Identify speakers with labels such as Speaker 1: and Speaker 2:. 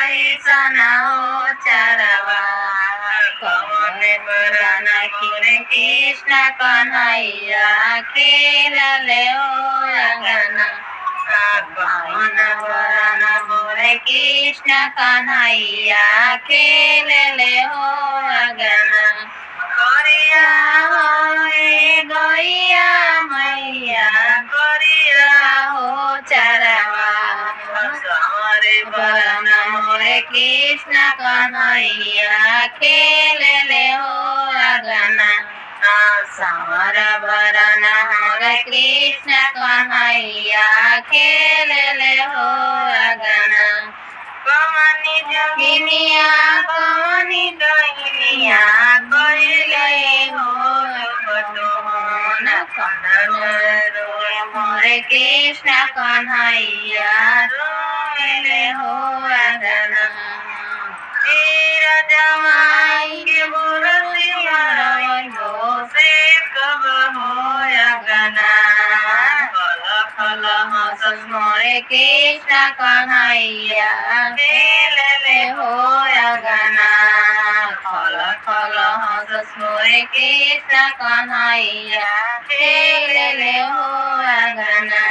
Speaker 1: ऐसना हो चरवा कवन बरन किन कृष्ण कन्हैया खेलले हो अंगना कवन बरन मोरे कृष्ण कन्हैया खेलले हो अंगना करिया होए गैया मैया करिया हो चरवा समरे बरन मोरे कृष्ण कन्हैया खेलले हो अंगना समर बरन मोरे कृष्ण कन्हैया खेलले हो अंगना कमनी जोगिनिया कमनी डोहिनिया कइले हो कटोन कनन रोए मोरे कृष्ण कन्हैया रोले हो अंगना तीर जमाई के बुरसी मरई हो से कब हो अंगना खल हंस मोरे कृष्ण कन्हैया खेलले हो अंगना खल हंस मोरे कृष्ण कन्हैया खेलले हो अंगना।